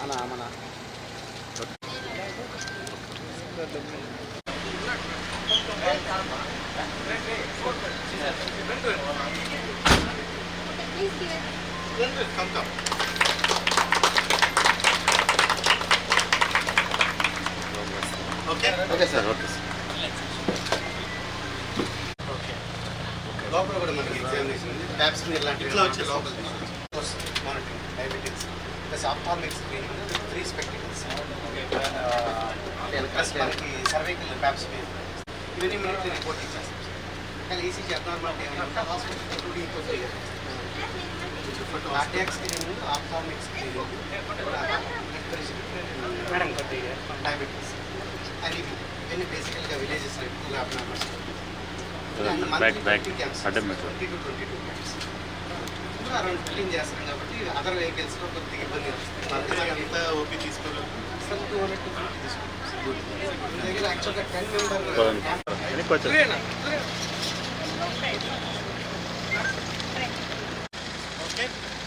అనా మన okay sir okay sir లోపల కూడా మనకి ఎగ్జామినేషన్ ట్యాబ్స్ ఇలాంటి ఇట్లా వచ్చే లోపల monitoring diabetics plus ophthalmic screening 3 spectacles plus మనకి సర్వైకల్ ట్యాబ్స్ ఇవన్నీ మనకి రిపోర్ట్ ఇచ్చేస్తాం కానీ ఈసీజీ అబ్నార్మాలిటీ ఏమైనా hospital 2 D cardiac screening ophthalmic screening diabetics అని ఇవన్నీ బేసికల్గా విలేజెస్లో ఎక్కువగా అబ్నార్మల్స్ అరౌండ్ 15 చేస్తాం కాబట్టి అదర్ వెహికల్స్లో కొద్దిగా ఇబ్బంది వస్తుంది అంతా ఓపీ తీసుకోవాలి సార్ 250 తీసుకుంటాం దగ్గర యాక్చువల్గా 10 మెంబర్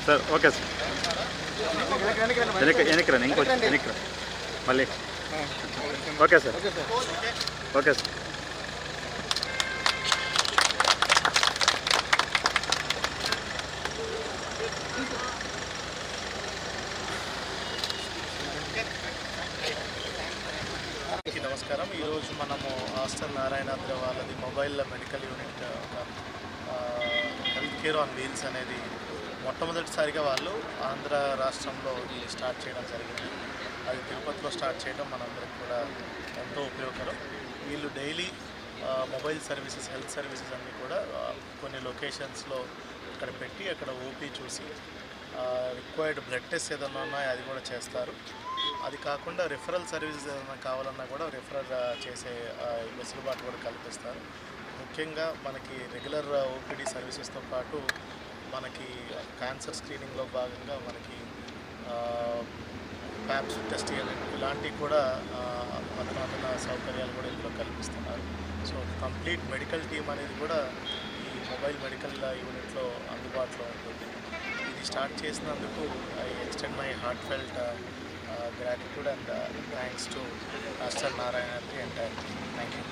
సార్ ఓకే సార్ వెనక్కి రండి ఇంకొచ్చి వెనక్కి రండి మళ్ళీ ఓకే సార్ ఓకే సార్ నమస్కారం. ఈరోజు మనము హాస్టల్ నారాయణాద్రి వాళ్ళది mobile medical unit health care on wheels అనేది మొట్టమొదటిసారిగా వాళ్ళు ఆంధ్ర రాష్ట్రంలో ఇది స్టార్ట్ చేయడం జరిగింది. అది తిరుపతిలో స్టార్ట్ చేయడం మనందరికి కూడా ఎంతో ఉపయోగకరం. వీళ్ళు daily mobile services health services అన్నీ కూడా కొన్ని లొకేషన్స్లో అక్కడ పెట్టి అక్కడ ఓపీ చూసి రిక్వైర్డ్ బ్లడ్ టెస్ట్ ఏదన్నా ఉన్నాయో అది కూడా చేస్తారు. అది కాకుండా రిఫరల్ సర్వీసెస్ ఏదైనా కావాలన్నా కూడా రిఫరల్ చేసే వెసులుబాటు కూడా కల్పిస్తారు. ముఖ్యంగా మనకి రెగ్యులర్ ఓపీడీ సర్వీసెస్తో పాటు మనకి క్యాన్సర్ స్క్రీనింగ్లో భాగంగా మనకి ప్యాప్స్ టెస్ట్ ఇలాంటివి కూడా అధునాతన సౌకర్యాలు కూడా ఇందులో కల్పిస్తున్నారు. సో కంప్లీట్ మెడికల్ టీమ్ అనేది కూడా ఈ మొబైల్ మెడికల్ యూనిట్లో అందుబాటులో ఉంటుంది. ఇది స్టార్ట్ చేసినందుకు I extend my heart felt gratitude and thanks to Master Narayanatri and thank you.